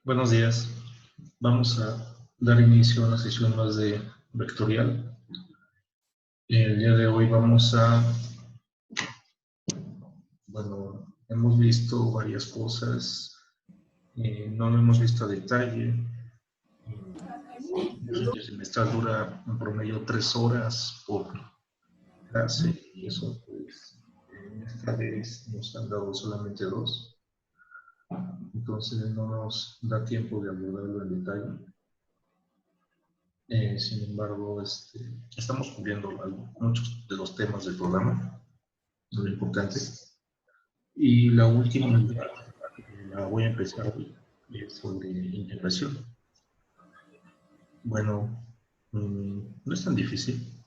Buenos días. Vamos a dar inicio a una sesión más de vectorial. El día de hoy hemos visto varias cosas, no lo hemos visto a detalle. El semestre dura en promedio 3 horas por clase y eso pues esta vez nos han dado solamente 2. Entonces no nos da tiempo de abordarlo en detalle. Sin embargo, estamos cubriendo muchos de los temas del programa, lo importante. Y la última la voy a empezar hoy, es sobre integración. Bueno, no es tan difícil.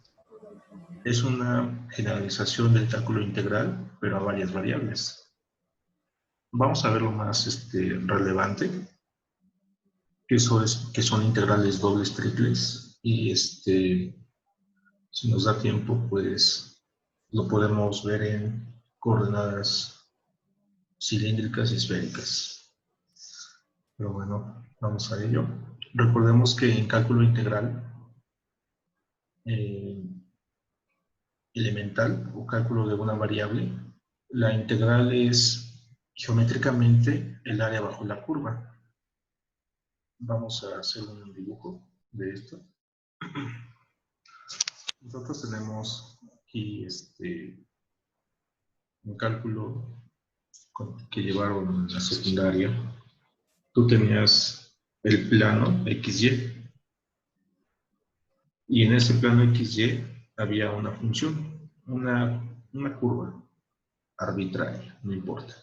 Es una generalización del cálculo integral, pero a varias variables. Vamos a ver lo más relevante, que son integrales dobles, triples, y si nos da tiempo, pues lo podemos ver en coordenadas cilíndricas y esféricas. Pero bueno, vamos a ello. Recordemos que en cálculo integral elemental o cálculo de una variable, la integral es geométricamente el área bajo la curva. Vamos a hacer un dibujo de esto. Nosotros tenemos aquí un cálculo que llevaron en la secundaria. Tú tenías el plano XY y en ese plano XY había una función, una curva arbitraria, no importa.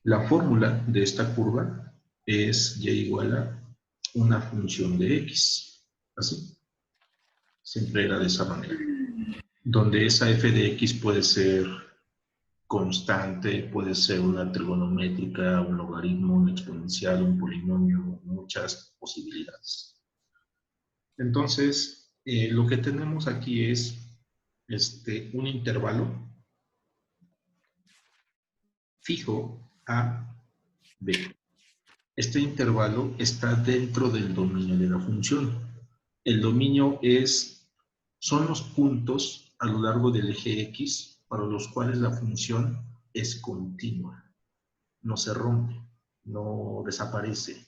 La fórmula de esta curva es y igual a una función de X, así. Siempre era de esa manera. Donde esa f de X puede ser constante, puede ser una trigonométrica, un logaritmo, un exponencial, un polinomio, muchas posibilidades. Entonces, lo que tenemos aquí es un intervalo fijo A, B. Este intervalo está dentro del dominio de la función. El dominio son los puntos a lo largo del eje X para los cuales la función es continua. No se rompe, no desaparece.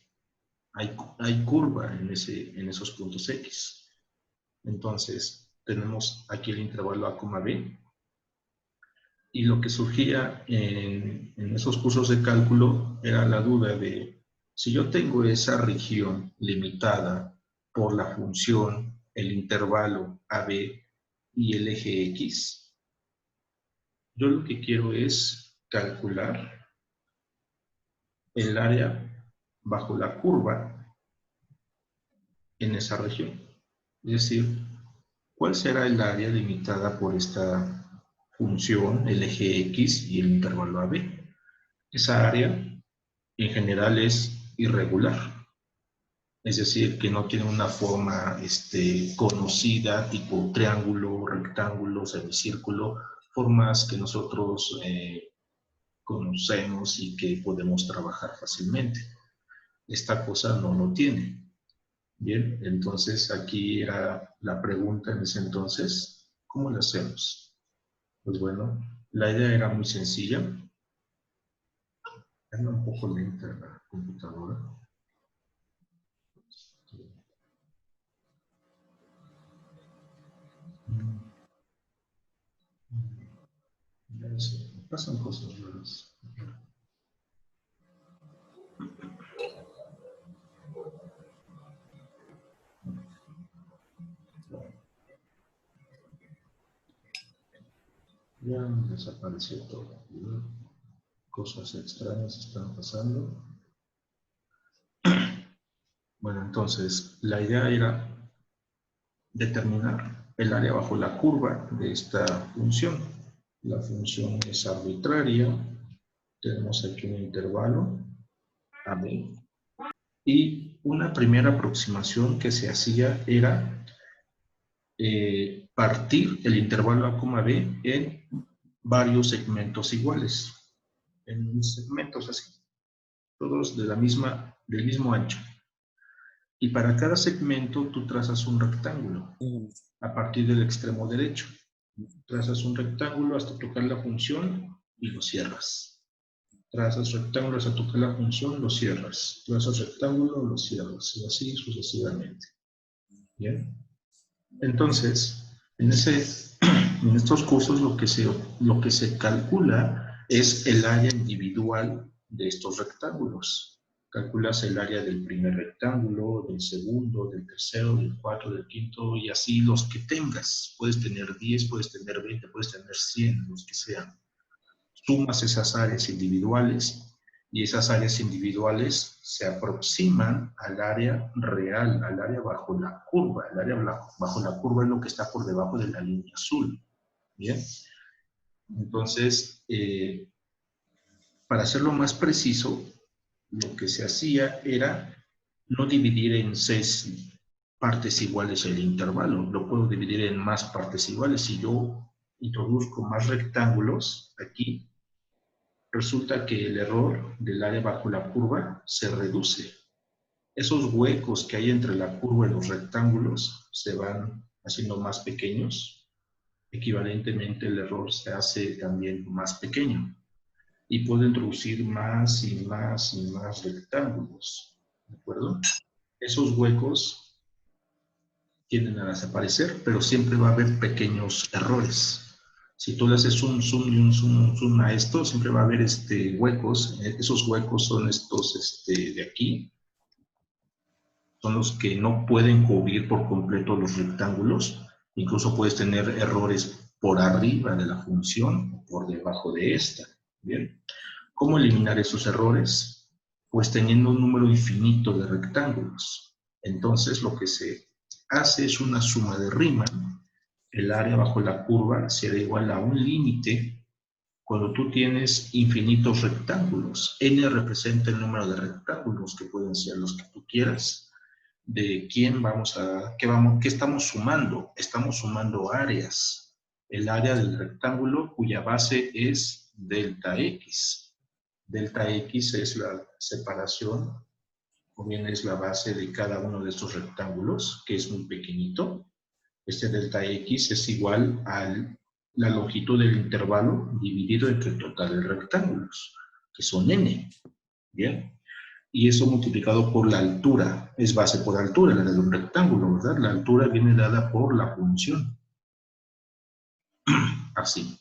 Hay curva en esos puntos X. Entonces, tenemos aquí el intervalo A, B. Y lo que surgía en esos cursos de cálculo era la duda de si yo tengo esa región limitada por la función, el intervalo AB y el eje X, yo lo que quiero es calcular el área bajo la curva en esa región. Es decir, ¿cuál será el área limitada por esta función, el eje X y el intervalo AB? Esa área en general es irregular, es decir, que no tiene una forma conocida, tipo triángulo, rectángulo, semicírculo, formas que nosotros conocemos y que podemos trabajar fácilmente. Esta cosa no lo tiene. Bien, entonces aquí era la pregunta en ese entonces, ¿cómo lo hacemos? Pues bueno, la idea era muy sencilla. Anda un poco lenta la computadora. Ya sé, pasan cosas raras. Ya desapareció todo. Cosas extrañas están pasando. Bueno, entonces, la idea era determinar el área bajo la curva de esta función. La función es arbitraria. Tenemos aquí un intervalo AB. Y una primera aproximación que se hacía era partir el intervalo A,B en varios segmentos iguales. En segmentos así. todos del mismo ancho. Y para cada segmento tú trazas un rectángulo a partir del extremo derecho. Trazas un rectángulo hasta tocar la función y lo cierras. Trazas rectángulo hasta tocar la función, lo cierras. Trazas rectángulo, lo cierras. Y así sucesivamente. ¿Bien? Entonces, en estos cursos lo que se calcula es el área individual de estos rectángulos. Calculas el área del primer rectángulo, del segundo, del tercero, del cuarto, del quinto, y así los que tengas. Puedes tener 10, puedes tener 20, puedes tener 100, los que sean. Sumas esas áreas individuales y esas áreas individuales se aproximan al área real, al área bajo la curva. El área bajo la curva es lo que está por debajo de la línea azul. ¿Bien? Entonces, para hacerlo más preciso, lo que se hacía era no dividir en 6 partes iguales el intervalo. Lo puedo dividir en más partes iguales. Si yo introduzco más rectángulos aquí, resulta que el error del área bajo la curva se reduce. Esos huecos que hay entre la curva y los rectángulos se van haciendo más pequeños. Equivalentemente, el error se hace también más pequeño. Y puedo introducir más y más y más rectángulos. ¿De acuerdo? Esos huecos tienden a desaparecer, pero siempre va a haber pequeños errores. Si tú le haces un zoom y un zoom a esto, siempre va a haber huecos. Esos huecos son estos de aquí. Son los que no pueden cubrir por completo los rectángulos. Incluso puedes tener errores por arriba de la función o por debajo de esta. ¿Bien? ¿Cómo eliminar esos errores? Pues teniendo un número infinito de rectángulos. Entonces lo que se hace es una suma de Riemann. El área bajo la curva será igual a un límite cuando tú tienes infinitos rectángulos. N representa el número de rectángulos, que pueden ser los que tú quieras. ¿De qué estamos sumando? Estamos sumando áreas. El área del rectángulo cuya base es delta X. Delta X es la separación, o bien es la base de cada uno de estos rectángulos, que es muy pequeñito. Este delta X es igual a la longitud del intervalo dividido entre el total de rectángulos, que son n. ¿Bien? Y eso multiplicado por la altura, es base por altura, la de un rectángulo, ¿verdad? La altura viene dada por la función. Así.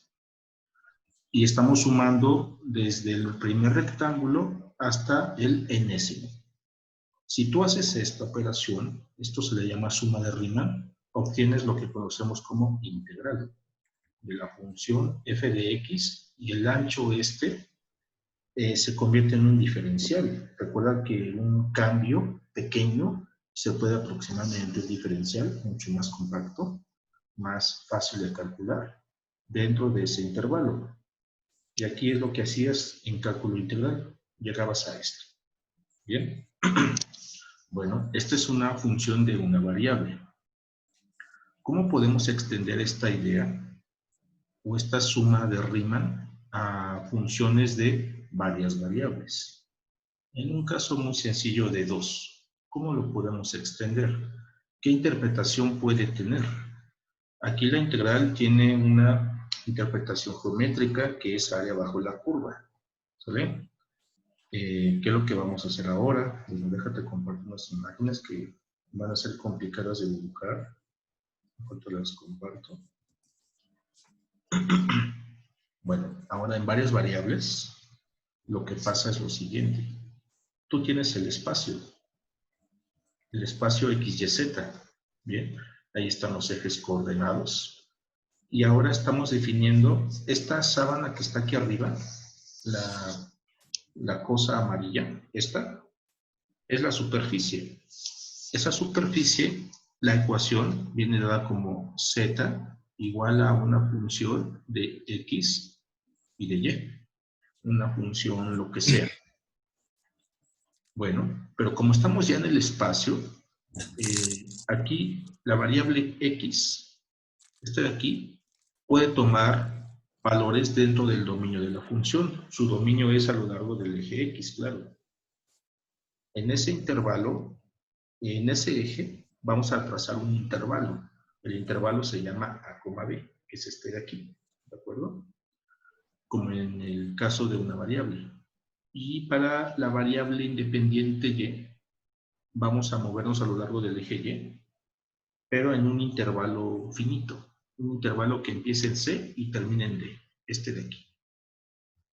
Y estamos sumando desde el primer rectángulo hasta el enésimo. Si tú haces esta operación, esto se le llama suma de Riemann, obtienes lo que conocemos como integral de la función f de x, y el ancho se convierte en un diferencial. Recuerda que un cambio pequeño se puede aproximar mediante un diferencial mucho más compacto, más fácil de calcular dentro de ese intervalo. Y aquí es lo que hacías en cálculo integral. Llegabas a esto. ¿Bien? Bueno, esta es una función de una variable. ¿Cómo podemos extender esta idea o esta suma de Riemann a funciones de varias variables? En un caso muy sencillo de 2, ¿cómo lo podemos extender? ¿Qué interpretación puede tener? Aquí la integral tiene una interpretación geométrica que es área bajo la curva. ¿Sale? ¿Qué es lo que vamos a hacer ahora? Bueno, déjate compartir unas imágenes que van a ser complicadas de dibujar. En cuanto las comparto. Bueno, ahora en varias variables, lo que pasa es lo siguiente. Tú tienes el espacio x, y, z. Bien, ahí están los ejes coordenados. Y ahora estamos definiendo esta sábana que está aquí arriba, la cosa amarilla, esta, es la superficie. Esa superficie, la ecuación viene dada como z igual a una función de x y de y. Una función lo que sea. Bueno, pero como estamos ya en el espacio, aquí la variable x, esta de aquí, puede tomar valores dentro del dominio de la función. Su dominio es a lo largo del eje x, claro. En ese intervalo, en ese eje, vamos a trazar un intervalo. El intervalo se llama A, B, que es este de aquí, ¿de acuerdo? Como en el caso de una variable. Y para la variable independiente Y, vamos a movernos a lo largo del eje Y, pero en un intervalo finito, un intervalo que empiece en C y termine en D, este de aquí.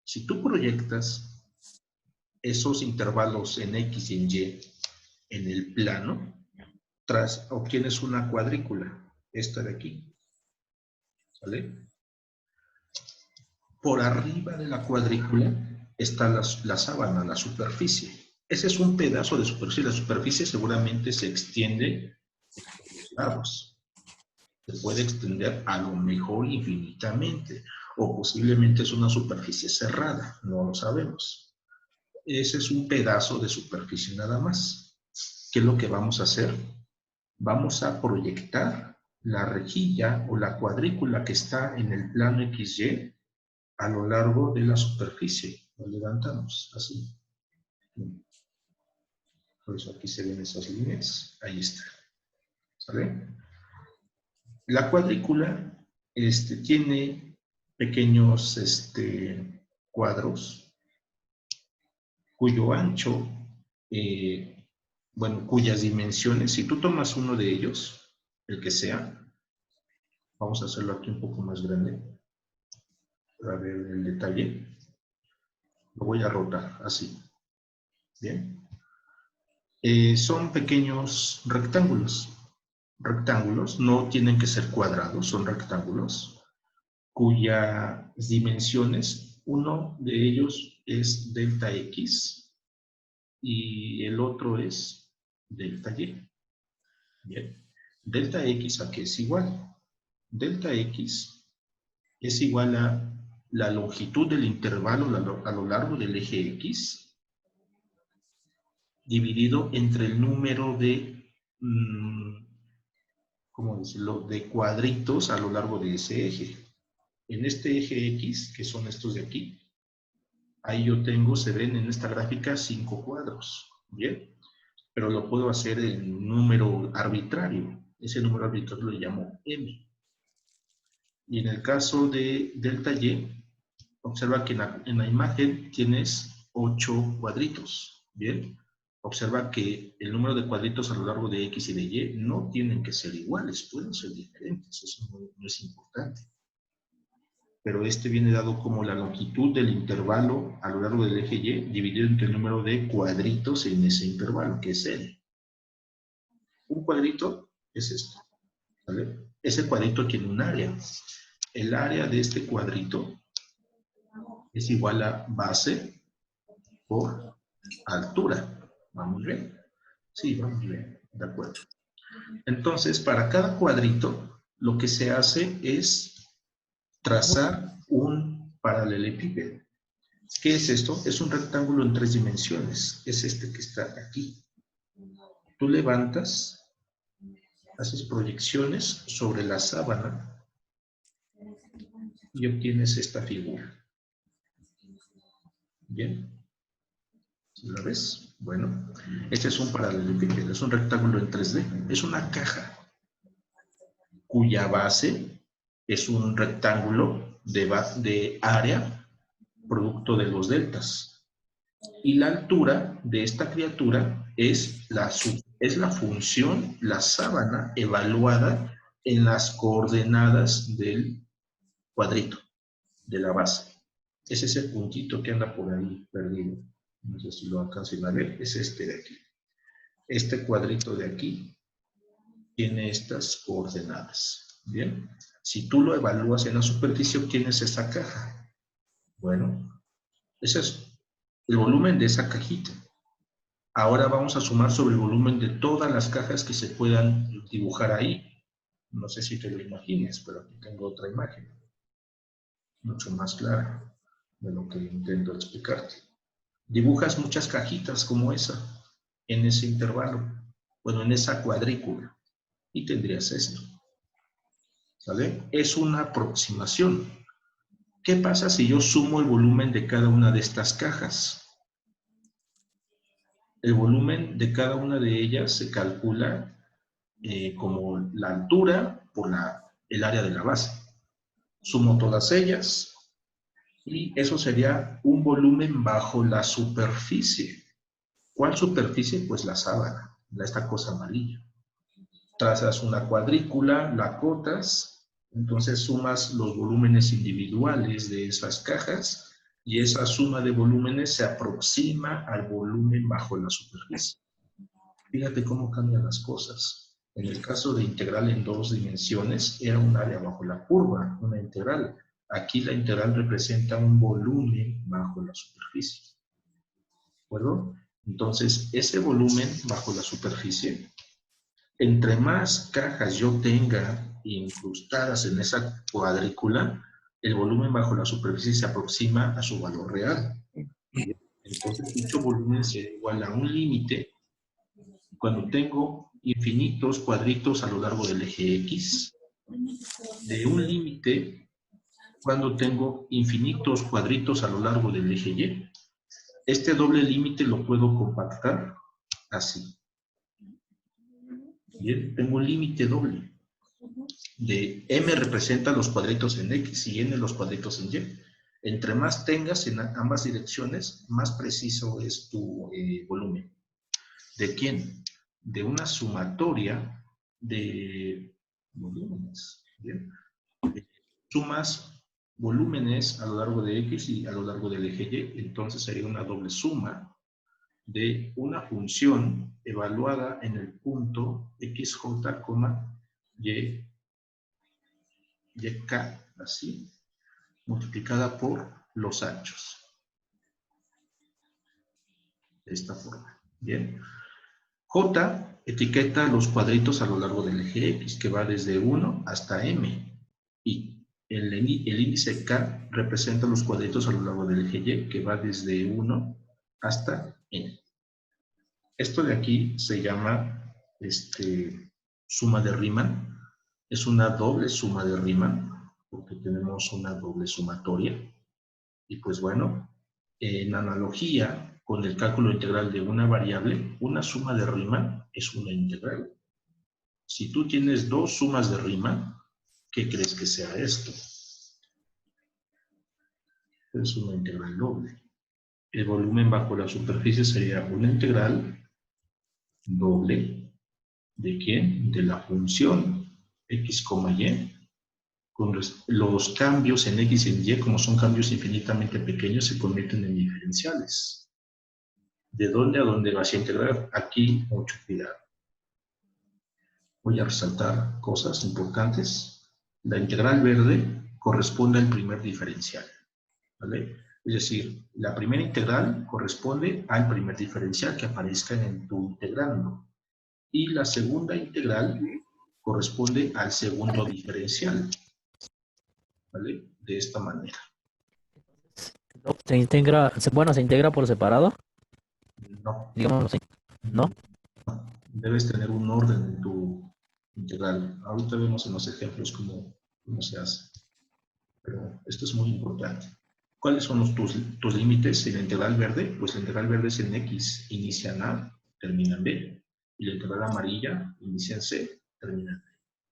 Si tú proyectas esos intervalos en X y en Y en el plano, obtienes una cuadrícula, esta de aquí, ¿sale? Por arriba de la cuadrícula está la sábana, la superficie. Ese es un pedazo de superficie. La superficie seguramente se extiende por los lados. Se puede extender a lo mejor infinitamente, o posiblemente es una superficie cerrada, no lo sabemos. Ese es un pedazo de superficie nada más. ¿Qué es lo que vamos a hacer? Vamos a proyectar la rejilla o la cuadrícula que está en el plano XY a lo largo de la superficie. Lo levantamos así. Por eso aquí se ven esas líneas. Ahí está. ¿Sale? La cuadrícula tiene pequeños cuadros cuyo ancho, bueno, cuyas dimensiones, si tú tomas uno de ellos, el que sea, vamos a hacerlo aquí un poco más grande para ver el detalle. Lo voy a rotar así. Bien. Son pequeños rectángulos. Rectángulos, no tienen que ser cuadrados, son rectángulos, cuyas dimensiones, uno de ellos es delta X y el otro es delta Y. Bien. Delta X, ¿a qué es igual? Delta X es igual a la longitud del intervalo a lo largo del eje X dividido entre el número de, ¿cómo decirlo?, de cuadritos a lo largo de ese eje. En este eje X, que son estos de aquí, ahí yo tengo, se ven en esta gráfica 5 cuadros, ¿bien? Pero lo puedo hacer en número arbitrario. Ese número arbitrario lo llamo M. Y en el caso de delta Y, observa que en la imagen tienes 8 cuadritos, ¿bien? Observa que el número de cuadritos a lo largo de X y de Y no tienen que ser iguales, pueden ser diferentes, eso no es importante. Pero este viene dado como la longitud del intervalo a lo largo del eje Y dividido entre el número de cuadritos en ese intervalo, que es L. Un cuadrito es esto, ¿vale? Ese cuadrito tiene un área. El área de este cuadrito es igual a base por altura. ¿Vamos bien? Sí, vamos bien, de acuerdo. Entonces, para cada cuadrito, lo que se hace es trazar un paralelepípedo. ¿Qué es esto? Es un rectángulo en 3 dimensiones. Es este que está aquí. Tú levantas, haces proyecciones sobre la sábana y obtienes esta figura. ¿Bien? ¿Sí la ves? Bueno, este es un paralelepípedo, es un rectángulo en 3D. Es una caja cuya base es un rectángulo de área producto de los deltas. Y la altura de esta criatura es la función, la sábana evaluada en las coordenadas del cuadrito, de la base. Es ese puntito que anda por ahí perdido. No sé si lo alcanzan a ver, es este de aquí. Este cuadrito de aquí tiene estas coordenadas. Bien, si tú lo evalúas en la superficie, obtienes esa caja. Bueno, ese es el volumen de esa cajita. Ahora vamos a sumar sobre el volumen de todas las cajas que se puedan dibujar ahí. No sé si te lo imagines, pero aquí tengo otra imagen, mucho más clara de lo que intento explicarte. Dibujas muchas cajitas como esa en ese intervalo, bueno, en esa cuadrícula, y tendrías esto. ¿Sale? Es una aproximación. ¿Qué pasa si yo sumo el volumen de cada una de estas cajas? El volumen de cada una de ellas se calcula como la altura por el área de la base. Sumo todas ellas y eso sería un volumen bajo la superficie. ¿Cuál superficie? Pues la sábana, esta cosa amarilla. Trazas una cuadrícula, la acotas, entonces sumas los volúmenes individuales de esas cajas y esa suma de volúmenes se aproxima al volumen bajo la superficie. Fíjate cómo cambian las cosas. En el caso de integral en 2 dimensiones, era un área bajo la curva, una integral. Aquí la integral representa un volumen bajo la superficie. ¿De acuerdo? Entonces, ese volumen bajo la superficie, entre más cajas yo tenga incrustadas en esa cuadrícula, el volumen bajo la superficie se aproxima a su valor real. Entonces, dicho volumen se igual a un límite cuando tengo infinitos cuadritos a lo largo del eje X, de un límite cuando tengo infinitos cuadritos a lo largo del eje Y. Este doble límite lo puedo compactar así. Bien, tengo un límite doble. De M representa los cuadritos en X y N los cuadritos en Y. Entre más tengas en ambas direcciones, más preciso es tu volumen. ¿De quién? De una sumatoria de volúmenes. ¿Bien? Sumas volúmenes a lo largo de X y a lo largo del eje Y, entonces sería una doble suma de una función evaluada en el punto XJ, YK, así, multiplicada por los anchos. De esta forma. Bien. J etiqueta los cuadritos a lo largo del eje X, que va desde 1 hasta M. Y el índice K representa los cuadritos a lo largo del eje Y, que va desde 1 hasta N. Esto de aquí se llama suma de Riemann. Es una doble suma de Riemann, porque tenemos una doble sumatoria. Y pues bueno, en analogía con el cálculo integral de una variable, una suma de Riemann es una integral. Si tú tienes dos sumas de Riemann, ¿qué crees que sea esto? Es una integral doble. El volumen bajo la superficie sería una integral doble. ¿De quién? De la función x, y. Con los cambios en x y en y, como son cambios infinitamente pequeños, se convierten en diferenciales. ¿De dónde a dónde vas a integrar? Aquí, mucho cuidado. Voy a resaltar cosas importantes. La integral verde corresponde al primer diferencial, ¿vale? Es decir, la primera integral corresponde al primer diferencial que aparezca en tu integrando. Y la segunda integral corresponde al segundo diferencial, ¿vale? De esta manera. ¿Se integra, bueno, se integra por separado? No. Digamos así, ¿no? Debes tener un orden en tu integral. Ahorita vemos en los ejemplos cómo se hace. Pero esto es muy importante. ¿Cuáles son tus límites en la integral verde? Pues la integral verde es en X, inicia en A, termina en B. Y la integral amarilla inicia en C, termina en B.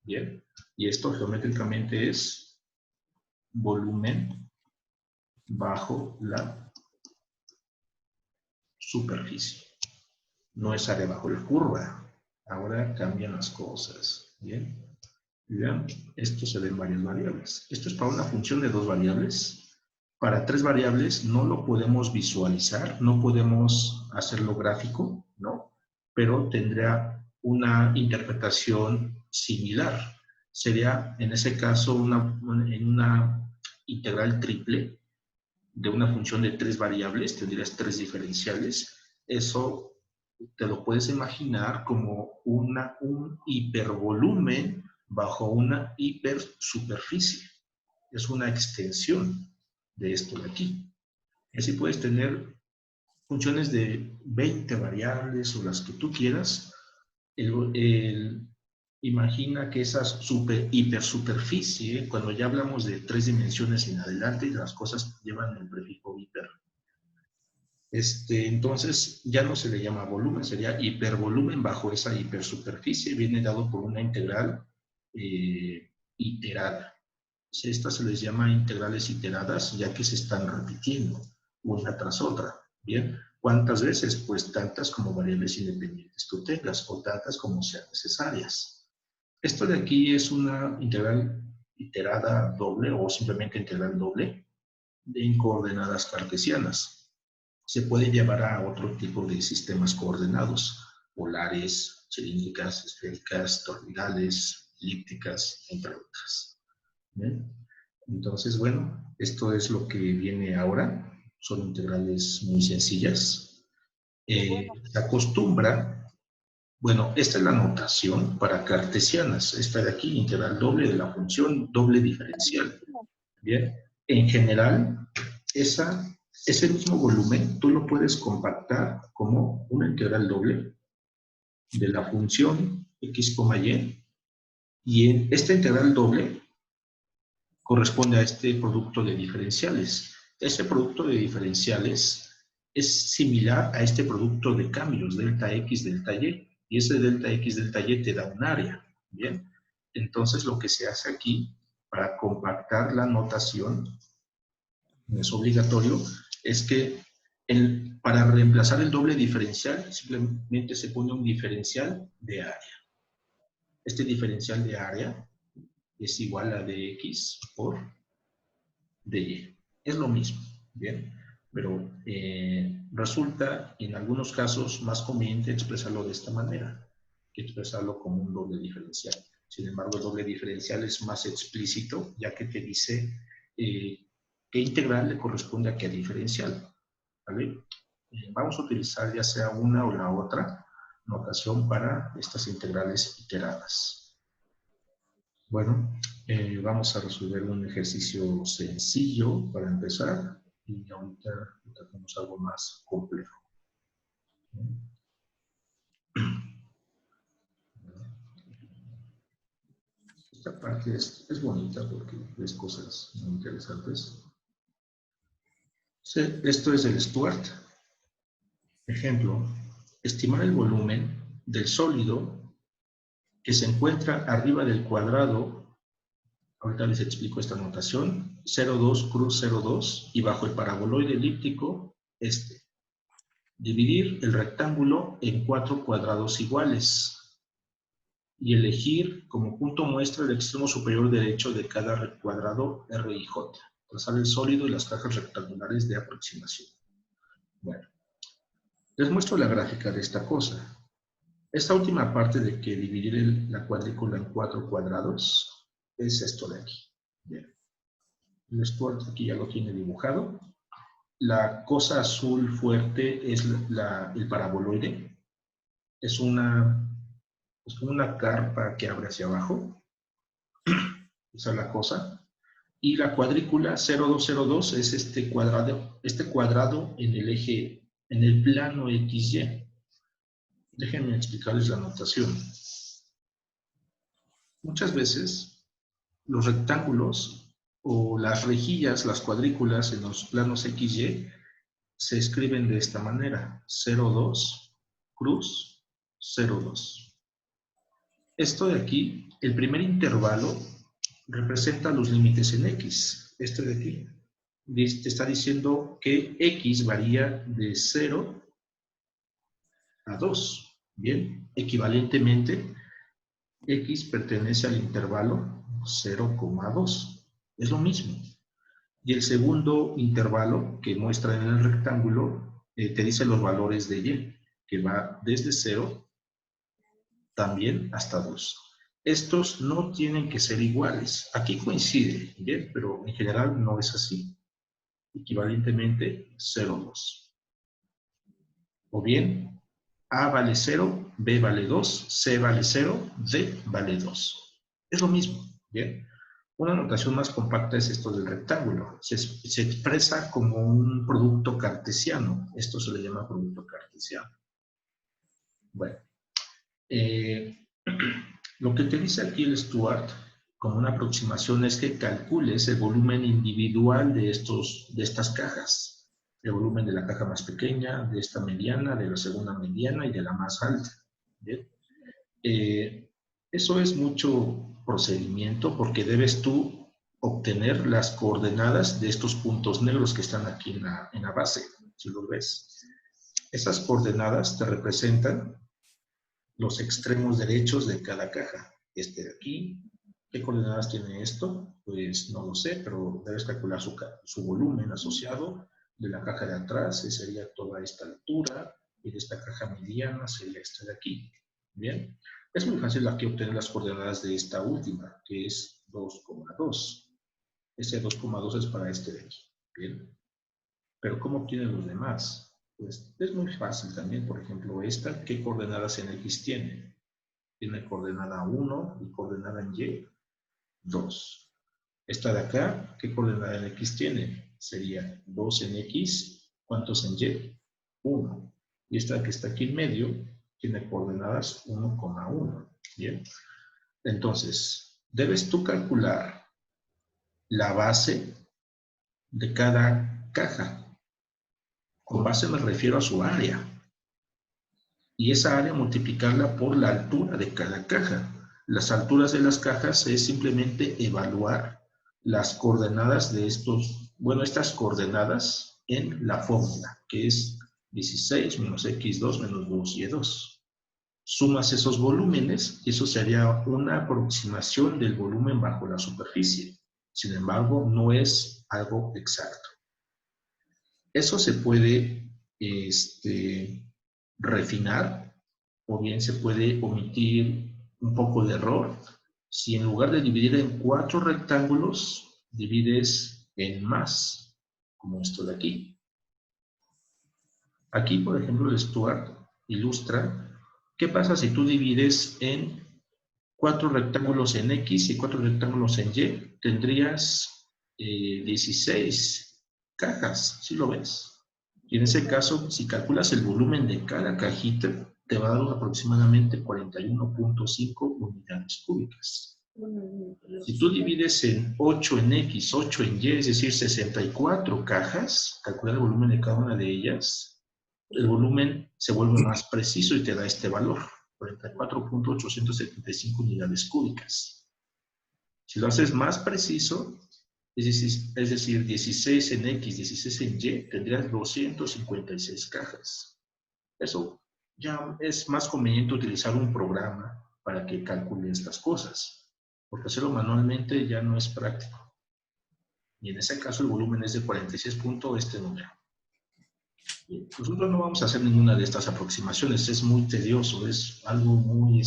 Bien. Y esto geométricamente es volumen bajo la superficie. No es área bajo la curva. Ahora cambian las cosas. Bien. Vean, esto se ve en varias variables. Esto es para una función de dos variables. Para tres variables no lo podemos visualizar, no podemos hacerlo gráfico, ¿no? Pero tendría una interpretación similar. Sería, en ese caso, en una integral triple de una función de tres variables, tendrías tres diferenciales. Eso te lo puedes imaginar como un hipervolumen bajo una hipersuperficie. Es una extensión de esto de aquí. Y así puedes tener funciones de 20 variables o las que tú quieras. Imagina que esa hipersuperficie, cuando ya hablamos de 3 dimensiones en adelante, las cosas llevan el prefijo hiper. Entonces ya no se le llama volumen, sería hipervolumen bajo esa hipersuperficie. Viene dado por una integral iterada. Estas se les llama integrales iteradas, ya que se están repitiendo una tras otra. Bien, ¿cuántas veces? Pues tantas como variables independientes tú tengas, o tantas como sean necesarias. Esto de aquí es una integral iterada doble, o simplemente integral doble, en coordenadas cartesianas. Se puede llevar a otro tipo de sistemas coordenados, polares, cilíndricas, esféricas, toroidales, elípticas, entre otras. ¿Bien? Entonces, bueno, esto es lo que viene ahora. Son integrales muy sencillas. Se acostumbra, bueno, esta es la notación para cartesianas. Esta de aquí, integral doble de la función doble diferencial. Bien, en general, ese mismo volumen tú lo puedes compactar como una integral doble de la función x, y en esta integral doble corresponde a este producto de diferenciales. Este producto de diferenciales es similar a este producto de cambios, delta x, delta y, y ese delta x, delta y te da un área. Bien, entonces lo que se hace aquí para compactar la notación, es obligatorio, es que para reemplazar el doble diferencial simplemente se pone un diferencial de área. Este diferencial de área es igual a dx por dy. Es lo mismo, ¿bien? Pero resulta en algunos casos más conveniente expresarlo de esta manera, que expresarlo como un doble diferencial. Sin embargo, el doble diferencial es más explícito, ya que te dice qué integral le corresponde a qué diferencial, ¿vale? Vamos a utilizar ya sea una o la otra notación para estas integrales iteradas. Bueno, vamos a resolver un ejercicio sencillo para empezar y ahorita tratamos algo más complejo. Esta parte es bonita porque ves cosas muy interesantes. Sí, esto es del Stuart. Ejemplo, estimar el volumen del sólido que se encuentra arriba del cuadrado. Ahorita les explico esta notación. 0,2 cruz 0,2 y bajo el paraboloide elíptico dividir el rectángulo en 4 cuadrados iguales y elegir como punto muestra el extremo superior derecho de cada cuadrado R y J. Trazar el sólido y las cajas rectangulares de aproximación. Bueno, les muestro la gráfica de esta cosa. Esta última parte de que dividir la cuadrícula en 4 cuadrados es esto de aquí. Bien. El Stuart aquí ya lo tiene dibujado. La cosa azul fuerte es el paraboloide. Es como una carpa que abre hacia abajo. Esa es la cosa. Y la cuadrícula 0202 es este cuadrado en el eje, en el plano XY. Déjenme explicarles la notación. Muchas veces los rectángulos o las rejillas, las cuadrículas en los planos XY se escriben de esta manera: 02 cruz 02. Esto de aquí, el primer intervalo representa los límites en X. Este de aquí te está diciendo que X varía de 0 a 2. Bien, equivalentemente, X pertenece al intervalo 0,2. Es lo mismo. Y el segundo intervalo que muestra en el rectángulo te dice los valores de Y, que va desde 0 también hasta 2. Estos no tienen que ser iguales. Aquí coincide, ¿bien? Pero en general no es así. Equivalentemente 0,2. O bien, A vale 0, B vale 2, C vale 0, D vale 2. Es lo mismo, ¿bien? Una notación más compacta es esto del rectángulo. Se expresa como un producto cartesiano. Esto se le llama producto cartesiano. Bueno, lo que te dice aquí el Stuart como una aproximación es que calcules el volumen individual de estas cajas. El volumen de la caja más pequeña, de esta mediana, de la segunda mediana y de la más alta. ¿Bien? Eso es mucho procedimiento porque debes tú obtener las coordenadas de estos puntos negros que están aquí en la base, si lo ves. Esas coordenadas te representan los extremos derechos de cada caja. Este de aquí, ¿qué coordenadas tiene esto? Pues no lo sé, pero debes calcular su volumen asociado de la caja de atrás, que sería toda esta altura, y de esta caja mediana sería esta de aquí. Bien, es muy fácil aquí obtener las coordenadas de esta última, que es 2,2. Ese 2,2 es para este de aquí. Bien, pero ¿cómo obtienen los demás? Pues es muy fácil también. Por ejemplo, esta, ¿qué coordenadas en X tiene? Tiene coordenada 1 y coordenada en Y, 2. Esta de acá, ¿qué coordenada en X tiene? Sería 2 en X, ¿cuántos en Y? 1. Y esta que está aquí en medio tiene coordenadas 1,1. Bien. Entonces, debes tú calcular la base de cada caja. Con base me refiero a su área. Y esa área multiplicarla por la altura de cada caja. Las alturas de las cajas es simplemente evaluar las coordenadas de estas coordenadas en la fórmula, que es 16 menos x2 menos 2y2. Sumas esos volúmenes y eso sería una aproximación del volumen bajo la superficie. Sin embargo, no es algo exacto. Eso se puede refinar o bien se puede omitir un poco de error. Si en lugar de dividir en 4 rectángulos, divides en más, como esto de aquí. Aquí, por ejemplo, el Stuart ilustra qué pasa si tú divides en 4 rectángulos en X y 4 rectángulos en Y. Tendrías 16 cajas, ¿sí lo ves? Y en ese caso, si calculas el volumen de cada cajita, te va a dar aproximadamente 41,5 unidades cúbicas. Si tú divides en 8 en X, 8 en Y, es decir, 64 cajas, calcular el volumen de cada una de ellas, el volumen se vuelve más preciso y te da este valor, 44,875 unidades cúbicas. Si lo haces más preciso, es decir, 16 en X, 16 en Y, tendrías 256 cajas. Eso ya es más conveniente utilizar un programa para que calcule estas cosas, porque hacerlo manualmente ya no es práctico. Y en ese caso el volumen es de 46 punto este número. Nosotros no vamos a hacer ninguna de estas aproximaciones, es muy tedioso, es algo muy,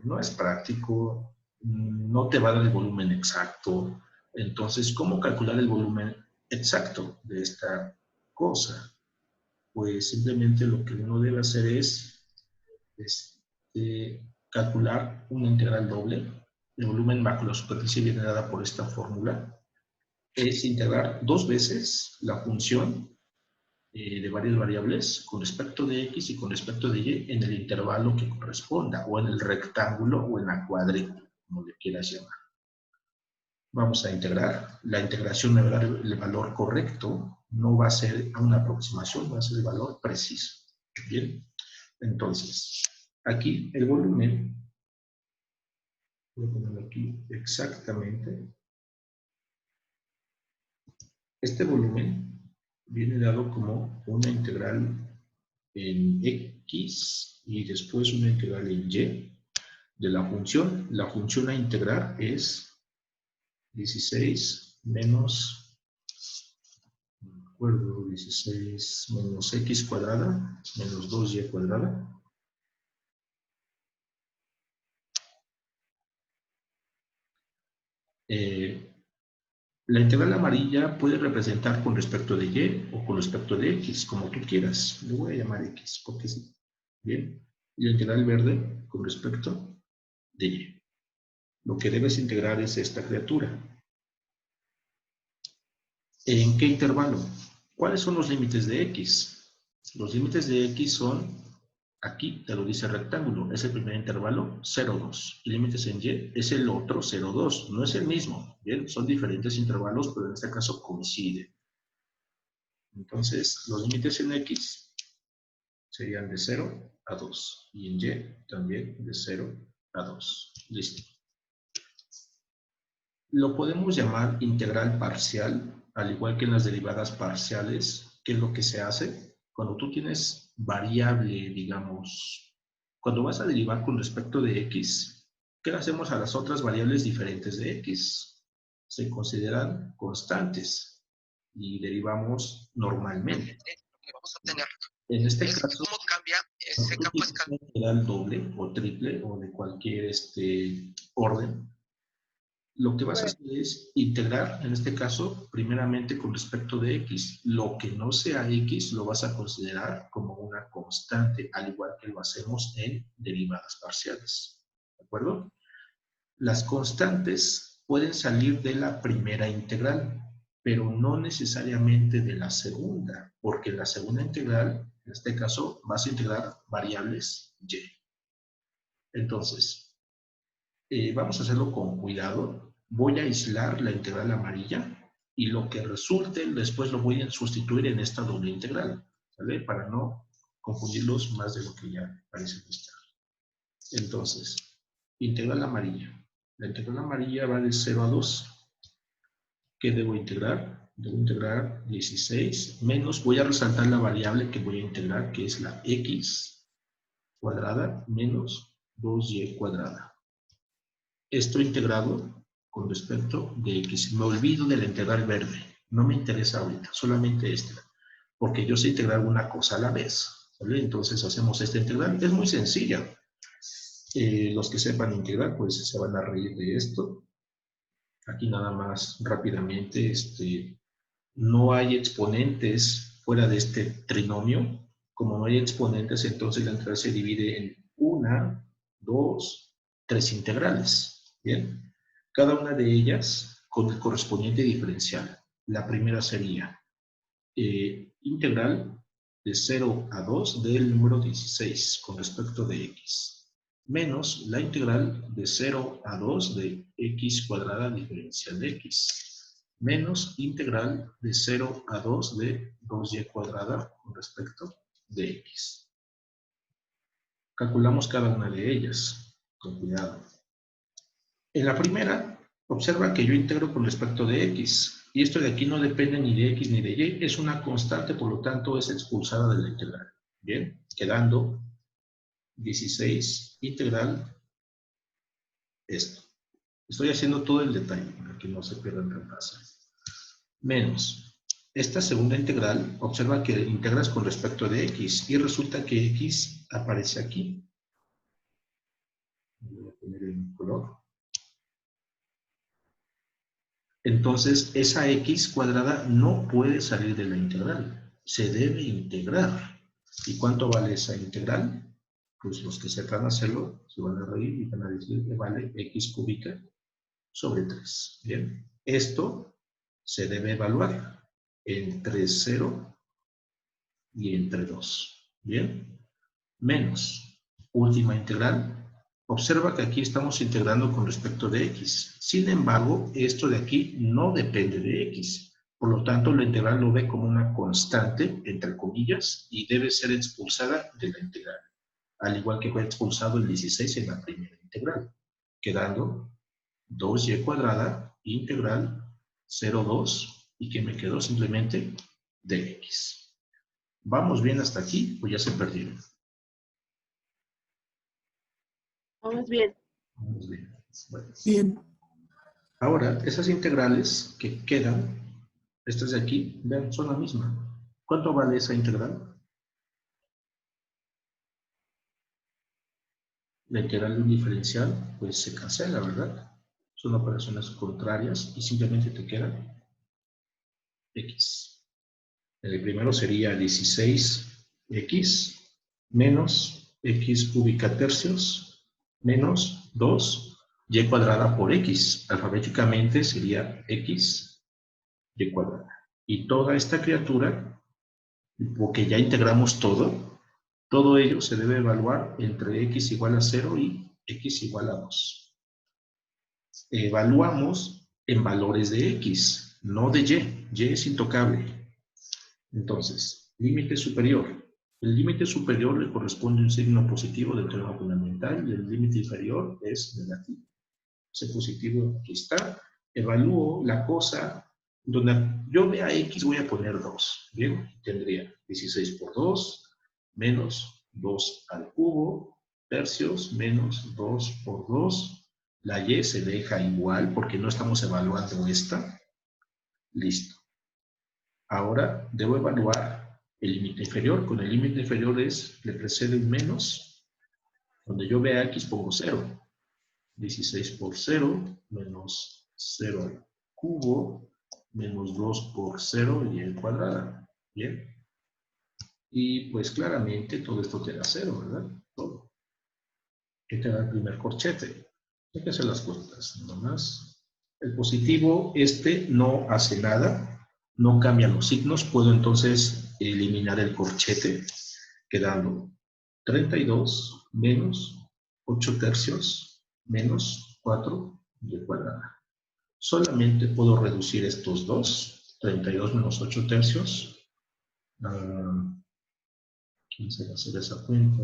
no es práctico, no te va a dar el volumen exacto. Entonces, ¿cómo calcular el volumen exacto de esta cosa? Pues simplemente lo que uno debe hacer es calcular una integral doble. El volumen bajo la superficie viene dada por esta fórmula. Es integrar 2 veces la función de varias variables con respecto de X y con respecto de Y en el intervalo que corresponda, o en el rectángulo o en la cuadrícula, como le quieras llamar. Vamos a integrar. La integración me va a dar el valor correcto, no va a ser una aproximación, va a ser el valor preciso. Bien, entonces, aquí el volumen, voy a ponerlo aquí exactamente. Este volumen viene dado como una integral en X y después una integral en Y de la función. La función a integrar es 16 menos, no me acuerdo, 16 menos X cuadrada menos 2Y cuadrada. La integral amarilla puede representar con respecto de Y o con respecto de X, como tú quieras. Le voy a llamar X, porque sí. Bien. Y la integral verde con respecto de Y. Lo que debes integrar es esta criatura. ¿En qué intervalo? ¿Cuáles son los límites de X? Los límites de X son Aquí te lo dice rectángulo, es el primer intervalo, 0, 2. Y límites en Y es el otro 0, 2. No es el mismo, ¿bien? Son diferentes intervalos, pero en este caso coinciden. Entonces, los límites en X serían de 0 a 2. Y en Y también de 0 a 2. Listo. Lo podemos llamar integral parcial, al igual que en las derivadas parciales. ¿Qué es lo que se hace? Cuando tú tienes variable, digamos, cuando vas a derivar con respecto de X, ¿qué le hacemos a las otras variables diferentes de X? Se consideran constantes y derivamos normalmente. Vamos a tener. En este caso, ¿cómo cambia ese campo escalar? Integral doble o triple o de cualquier orden. Lo que vas a hacer es integrar, en este caso, primeramente con respecto de X. Lo que no sea X lo vas a considerar como una constante, al igual que lo hacemos en derivadas parciales. ¿De acuerdo? Las constantes pueden salir de la primera integral, pero no necesariamente de la segunda, porque en la segunda integral, en este caso, vas a integrar variables Y. Entonces, vamos a hacerlo con cuidado. Voy a aislar la integral amarilla y lo que resulte después lo voy a sustituir en esta doble integral, ¿vale? Para no confundirlos más de lo que ya parece estar. Entonces, integral amarilla. La integral amarilla va de 0 a 2. ¿Qué debo integrar? Debo integrar 16 menos, voy a resaltar la variable que voy a integrar, que es la x cuadrada menos 2y cuadrada. Esto integrado con respecto de X. Me olvido de la integral verde. No me interesa ahorita, solamente esta. Porque yo sé integrar una cosa a la vez. ¿Vale? Entonces hacemos esta integral. Es muy sencilla. Los que sepan integrar, pues se van a reír de esto. Aquí nada más rápidamente, no hay exponentes fuera de este trinomio. Como no hay exponentes, entonces la integral se divide en 1, 2, 3 integrales. ¿Bien? Cada una de ellas con el correspondiente diferencial. La primera sería integral de 0 a 2 del número 16 con respecto de x, menos la integral de 0 a 2 de x cuadrada diferencial de x, menos integral de 0 a 2 de 2y cuadrada con respecto de x. Calculamos cada una de ellas, con cuidado. En la primera, observa que yo integro con respecto de x, y esto de aquí no depende ni de x ni de y, es una constante, por lo tanto es expulsada de la integral. Bien, quedando 16 integral esto. Estoy haciendo todo el detalle para que no se pierdan tan fácil. Menos esta segunda integral, observa que integras con respecto de x, y resulta que x aparece aquí. Voy a poner el color. Entonces, esa x cuadrada no puede salir de la integral. Se debe integrar. ¿Y cuánto vale esa integral? Pues los que sepan hacerlo se van a reír y van a decir que vale x cúbica sobre 3. Bien. Esto se debe evaluar entre 0 y entre 2. Bien. Menos última integral. Observa que aquí estamos integrando con respecto de x. Sin embargo, esto de aquí no depende de x. Por lo tanto, la integral lo ve como una constante, entre comillas, y debe ser expulsada de la integral. Al igual que fue expulsado el 16 en la primera integral. Quedando 2y cuadrada integral 0,2 y que me quedó simplemente dx. ¿Vamos bien hasta aquí o ya se perdieron? Vamos bien. Vamos bien. Bueno. Bien. Ahora, esas integrales que quedan, estas de aquí, vean, son la misma. ¿Cuánto vale esa integral? La integral de un diferencial, pues se cancela, ¿verdad? Son operaciones contrarias y simplemente te queda x. El primero sería 16x menos x cúbica tercios menos 2y cuadrada por x. Alfabéticamente sería x y cuadrada. Y toda esta criatura, porque ya integramos todo Todo ello se debe evaluar entre x igual a 0 y x igual a 2. Evaluamos en valores de x, no de y. Y es intocable. Entonces, límite superior. El límite superior le corresponde un signo positivo del teorema fundamental y el límite inferior es negativo. Ese positivo aquí está. Evalúo la cosa donde yo vea x, voy a poner 2. Bien, tendría 16 por 2 menos 2 al cubo tercios menos 2 por 2. La y se deja igual porque no estamos evaluando esta. Listo. Ahora debo evaluar el límite inferior. Con el límite inferior le precede un menos. Donde yo vea x pongo 0. 16 por 0 menos 0 al cubo menos 2 por 0 y al cuadrado. Bien. Y pues claramente todo esto te da 0, ¿verdad? Todo. ¿Qué te da el primer corchete? Hay que hacer las cuentas, nada más. El positivo, no hace nada, no cambia los signos. Puedo entonces eliminar el corchete, quedando 32 menos 8 tercios menos 4 y cuadrada. Solamente puedo reducir estos dos, 32 menos 8 tercios. ¿Quién se va a hacer esa cuenta?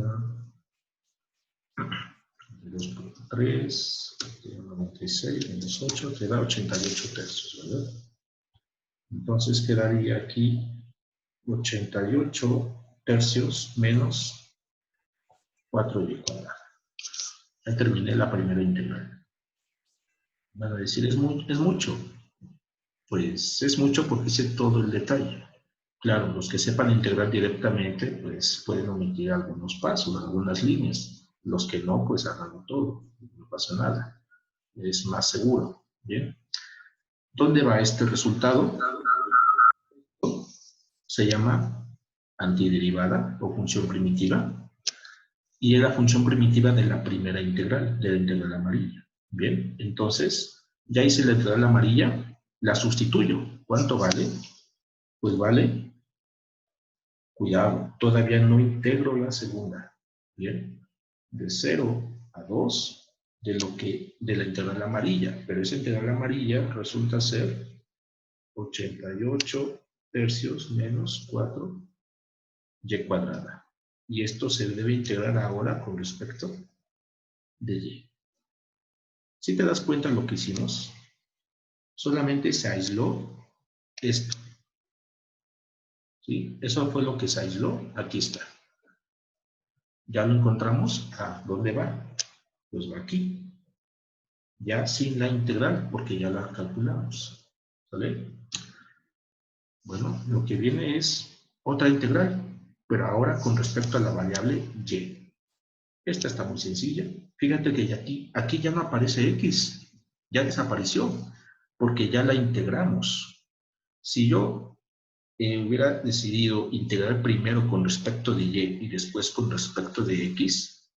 2 por 3, 96 menos 8, te da 88 tercios, ¿verdad? Entonces quedaría aquí 88 tercios menos 4y cuadrada. Ya terminé la primera integral. Van a decir, ¿es mucho? Pues es mucho porque hice todo el detalle. Claro, los que sepan integrar directamente, pues pueden omitir algunos pasos, algunas líneas. Los que no, pues hagan todo. No pasa nada. Es más seguro. ¿Bien? ¿Dónde va este resultado? Se llama antiderivada o función primitiva. Y es la función primitiva de la primera integral, de la integral amarilla. Bien, entonces, ya hice la integral amarilla, la sustituyo. ¿Cuánto vale? Pues vale, cuidado, todavía no integro la segunda. Bien, de 0 a 2 de la integral amarilla, pero esa integral amarilla resulta ser 88 tercios menos 4y cuadrada. Y esto se debe integrar ahora con respecto de y. Si te das cuenta de lo que hicimos, solamente se aisló esto. ¿Sí? Eso fue lo que se aisló. Aquí está. Ya lo encontramos. ¿Dónde va? Pues va aquí. Ya sin la integral, porque ya la calculamos. ¿Sale? Bueno, lo que viene es otra integral, pero ahora con respecto a la variable y. Esta está muy sencilla. Fíjate que aquí ya no aparece x. Ya desapareció, porque ya la integramos. Si yo hubiera decidido integrar primero con respecto de y y después con respecto de x,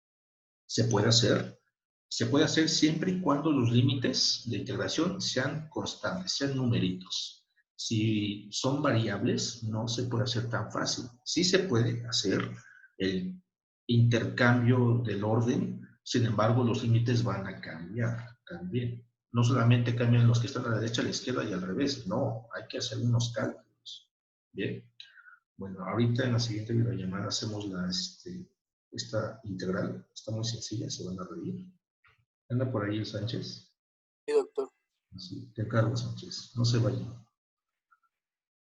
se puede hacer. Se puede hacer siempre y cuando los límites de integración sean constantes, sean numeritos. Si son variables, no se puede hacer tan fácil. Sí se puede hacer el intercambio del orden, sin embargo, los límites van a cambiar también. No solamente cambian los que están a la derecha, a la izquierda y al revés. No, hay que hacer unos cálculos. Bien. Bueno, ahorita en la siguiente videollamada hacemos esta integral. Está muy sencilla, se van a reír. ¿Anda por ahí el Sánchez? Sí, doctor. Sí, te encargo, Sánchez. No se vayan.